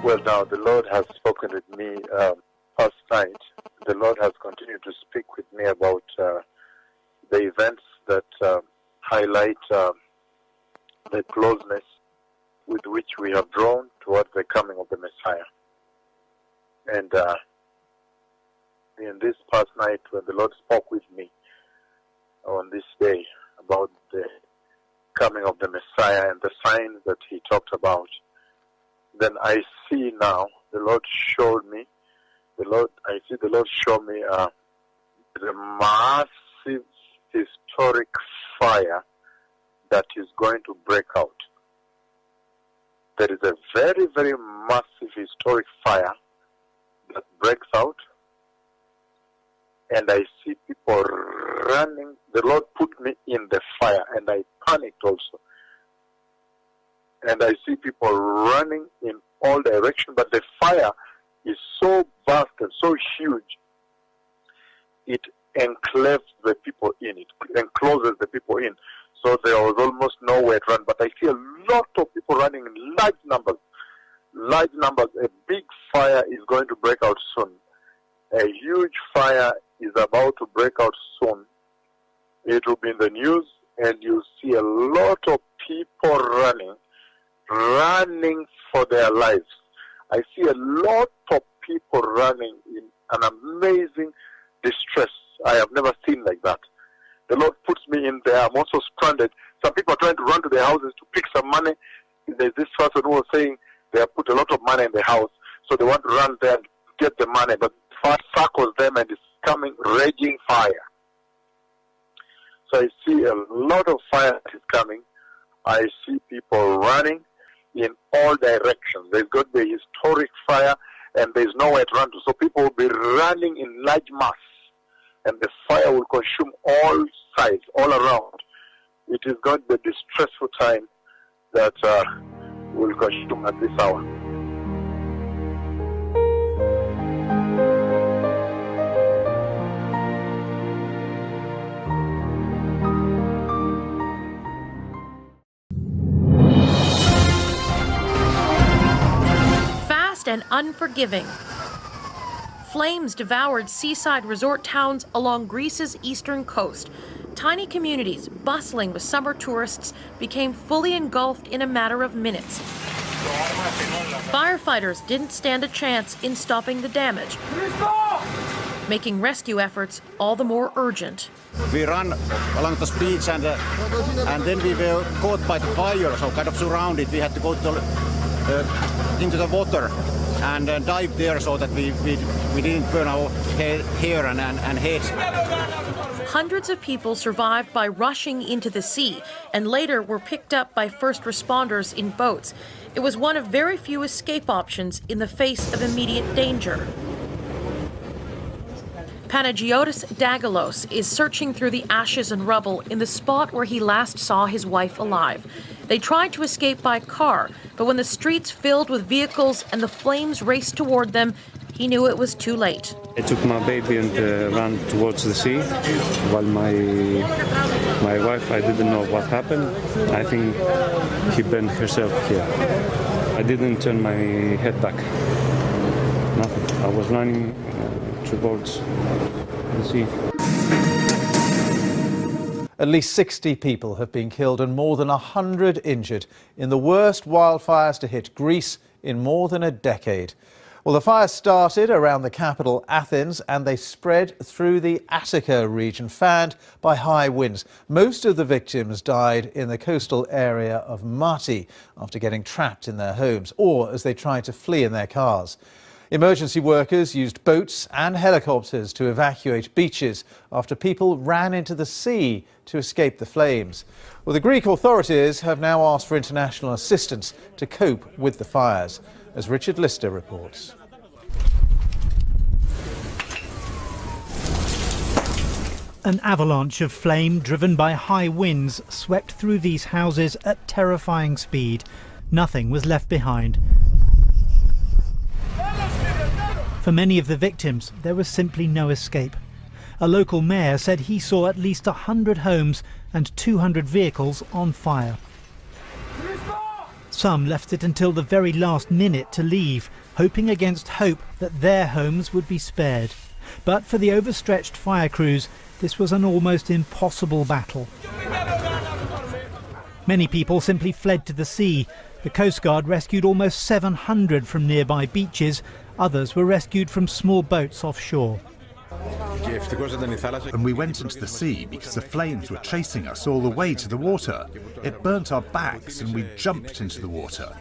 Well, now the Lord has spoken with me past night. The Lord has continued to speak with me about the events that highlight the closeness with which we have drawn towards the coming of the Messiah. And in this past night, when the Lord spoke with me on this day about the coming of the Messiah and the signs that he talked about, then I see now, the Lord showed me, the Lord showed me the massive historic fire that is going to break out. There is a very, very massive historic fire that breaks out, and I see people running. The Lord put me in the fire, and I panicked also. And I see people running in all directions, but the fire is so vast and so huge, it enclaves the people in, it encloses the people in. So there was almost nowhere to run, but I see a lot of people running in large numbers. Large numbers. A big fire is going to break out soon. A huge fire is about to break out soon. It will be in the news, and you'll see a lot of people running for their lives. I see a lot of people running in an amazing distress. I have never seen like that. The Lord puts me in there. I'm also stranded. Some people are trying to run to their houses to pick some money. There's this person who was saying they have put a lot of money in the house, so they want to run there and get the money, but fire circles them and it's coming raging fire. So I see a lot of fire that is coming. I see people running in all directions. There's going to be historic fire, and there's nowhere to run to. So people will be running in large mass, and the fire will consume all sides, all around. It is going to be a distressful time that will consume at this hour. And unforgiving. Flames devoured seaside resort towns along Greece's eastern coast. Tiny communities bustling with summer tourists became fully engulfed in a matter of minutes. Firefighters didn't stand a chance in stopping the damage, making rescue efforts all the more urgent. We ran along the beach and then we were caught by the fire, so kind of surrounded. We had to go into the water and dive there so that we didn't burn our hair and heads. Hundreds of people survived by rushing into the sea and later were picked up by first responders in boats. It was one of very few escape options in the face of immediate danger. Panagiotis Dagalos is searching through the ashes and rubble in the spot where he last saw his wife alive. They tried to escape by car, but when the streets filled with vehicles and the flames raced toward them, he knew it was too late. I took my baby and ran towards the sea, while my wife, I didn't know what happened. I think she burned herself here. I didn't turn my head back. Nothing. I was running towards the sea. At least 60 people have been killed and more than 100 injured in the worst wildfires to hit Greece in more than a decade. Well, the fire started around the capital, Athens, and they spread through the Attica region, fanned by high winds. Most of the victims died in the coastal area of Mati after getting trapped in their homes or as they tried to flee in their cars. Emergency workers used boats and helicopters to evacuate beaches after people ran into the sea to escape the flames. Well, the Greek authorities have now asked for international assistance to cope with the fires, as Richard Lister reports. An avalanche of flame driven by high winds swept through these houses at terrifying speed. Nothing was left behind. For many of the victims, there was simply no escape. A local mayor said he saw at least 100 homes and 200 vehicles on fire. Some left it until the very last minute to leave, hoping against hope that their homes would be spared. But for the overstretched fire crews, this was an almost impossible battle. Many people simply fled to the sea. The Coast Guard rescued almost 700 from nearby beaches. Others were rescued from small boats offshore. And we went into the sea because the flames were chasing us all the way to the water. It burnt our backs and we jumped into the water.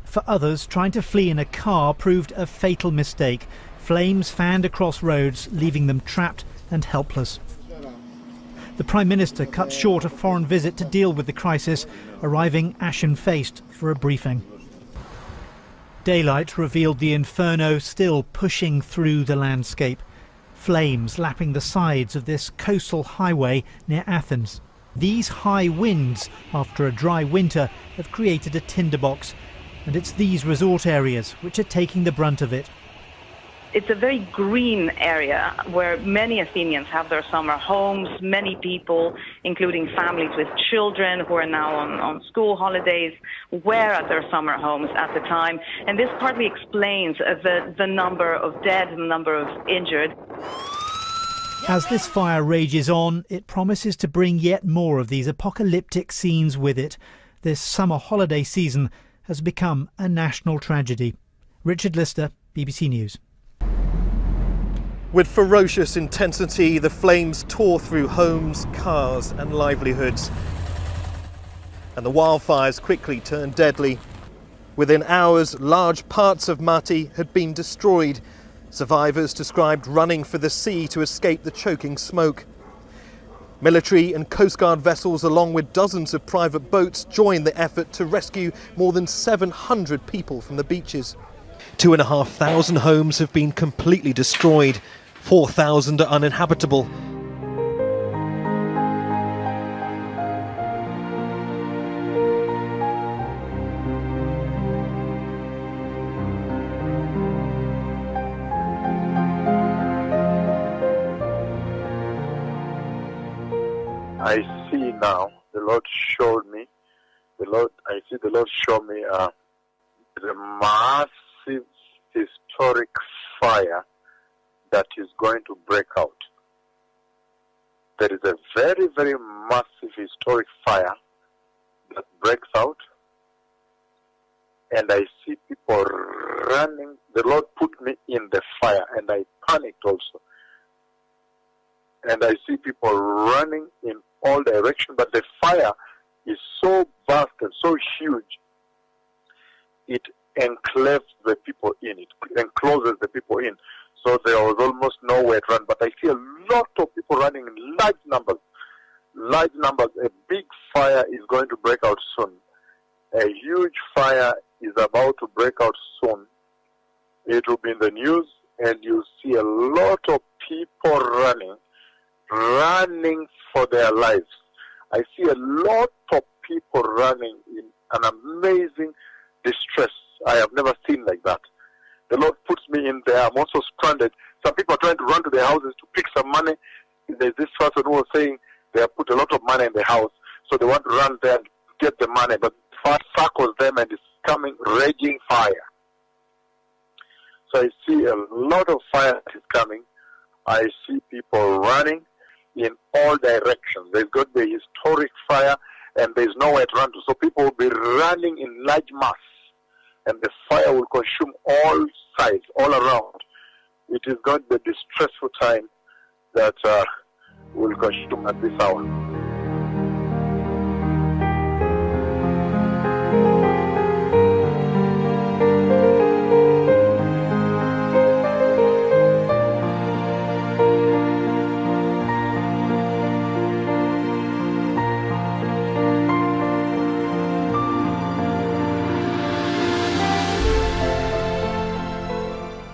For others, trying to flee in a car proved a fatal mistake. Flames fanned across roads, leaving them trapped and helpless. The Prime Minister cut short a foreign visit to deal with the crisis, arriving ashen-faced for a briefing. Daylight revealed the inferno still pushing through the landscape. Flames lapping the sides of this coastal highway near Athens. These high winds, after a dry winter, have created a tinderbox, and it's these resort areas which are taking the brunt of it. It's a very green area where many Athenians have their summer homes. Many people, including families with children who are now on school holidays, were at their summer homes at the time. And this partly explains the number of dead and the number of injured. As this fire rages on, it promises to bring yet more of these apocalyptic scenes with it. This summer holiday season has become a national tragedy. Richard Lister, BBC News. With ferocious intensity, the flames tore through homes, cars and livelihoods. And the wildfires quickly turned deadly. Within hours, large parts of Mati had been destroyed. Survivors described running for the sea to escape the choking smoke. Military and Coast Guard vessels, along with dozens of private boats, joined the effort to rescue more than 700 people from the beaches. 2,500 homes have been completely destroyed. 4,000 are uninhabitable. I see now, the Lord showed me, the Lord showed me the massive historic fire that is going to break out. There is a very, very massive historic fire that breaks out, and I see people running. The Lord put me in the fire, and I panicked also. And I see people running in all directions, but the fire is so vast and so huge, it enclaves the people in, it encloses the people in. So there was almost nowhere to run, but I see a lot of people running in large numbers. Large numbers. A big fire is going to break out soon. A huge fire is about to break out soon. It will be in the news, and you'll see a lot of people running for their lives. I see a lot of people running in an amazing distress. I have never seen like that. The Lord puts me in there. I'm also stranded. Some people are trying to run to their houses to pick some money. There's this person who was saying they have put a lot of money in the house, so they want to run there and get the money, but fire circles them and it's coming raging fire. So I see a lot of fire is coming. I see people running in all directions. There's going to be a historic fire, and there's nowhere to run to. So people will be running in large mass. and the fire will consume all sides, all around. It is going to be a distressful time that will consume at this hour.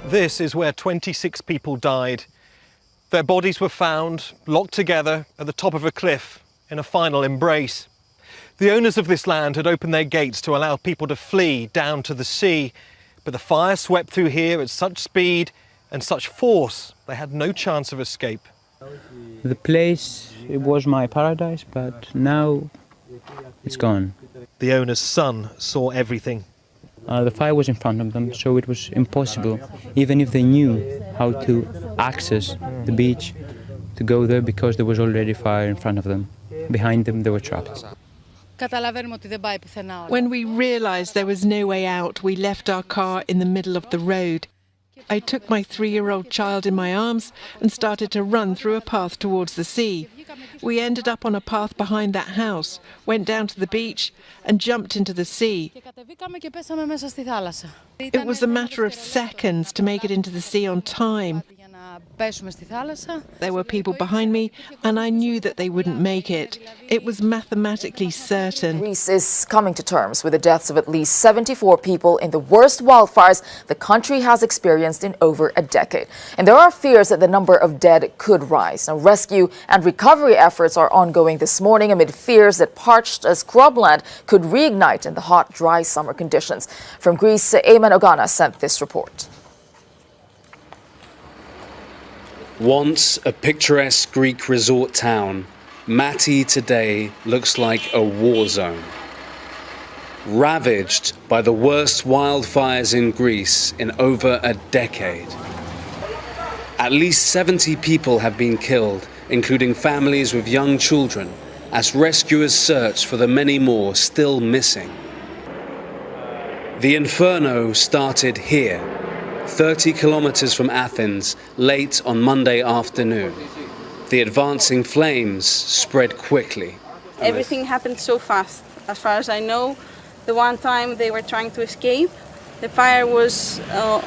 This is where 26 people died. Their bodies were found locked together at the top of a cliff in a final embrace. The owners of this land had opened their gates to allow people to flee down to the sea, but the fire swept through here at such speed and such force they had no chance of escape. The place, it was my paradise, but now it's gone. The owner's son saw everything. The fire was in front of them, so it was impossible, even if they knew how to access the beach, to go there because there was already fire in front of them. Behind them, they were trapped. When we realised there was no way out, we left our car in the middle of the road. I took my 3-year-old child in my arms and started to run through a path towards the sea. We ended up on a path behind that house, went down to the beach and jumped into the sea. It was a matter of seconds to make it into the sea on time. There were people behind me and I knew that they wouldn't make it. It was mathematically certain. Greece is coming to terms with the deaths of at least 74 people in the worst wildfires the country has experienced in over a decade. And there are fears that the number of dead could rise. Now, rescue and recovery efforts are ongoing this morning amid fears that parched scrubland could reignite in the hot, dry summer conditions. From Greece, Ayman Ogana sent this report. Once a picturesque Greek resort town, Mati today looks like a war zone. Ravaged by the worst wildfires in Greece in over a decade. At least 70 people have been killed, including families with young children, as rescuers search for the many more still missing. The inferno started here, 30 kilometers from Athens, late on Monday afternoon. The advancing flames spread quickly. Everything happened so fast. As far as I know, the one time they were trying to escape, the fire was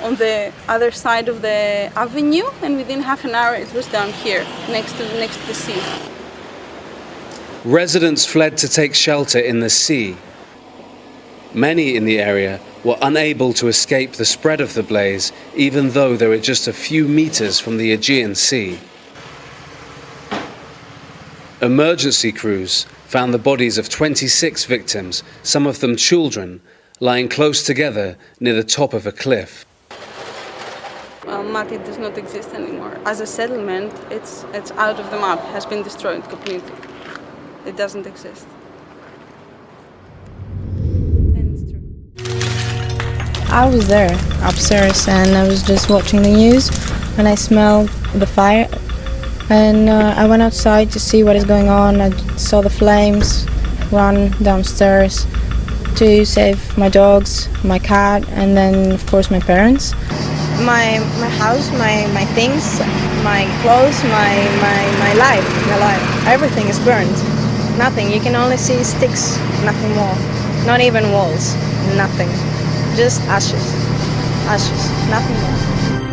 on the other side of the avenue, and within half an hour it was down here, next to the sea. Residents fled to take shelter in the sea. Many in the area were unable to escape the spread of the blaze, even though they were just a few meters from the Aegean Sea. Emergency crews found the bodies of 26 victims, some of them children, lying close together near the top of a cliff. Well, Mati does not exist anymore. As a settlement, it's out of the map, has been destroyed completely. It doesn't exist. I was there upstairs and I was just watching the news and I smelled the fire and I went outside to see what is going on. I saw the flames run downstairs to save my dogs, my cat, and then of course my parents. My house, my things, my clothes, my life, everything is burned. Nothing, you can only see sticks, nothing more. Not even walls, nothing. Just ashes, nothing more.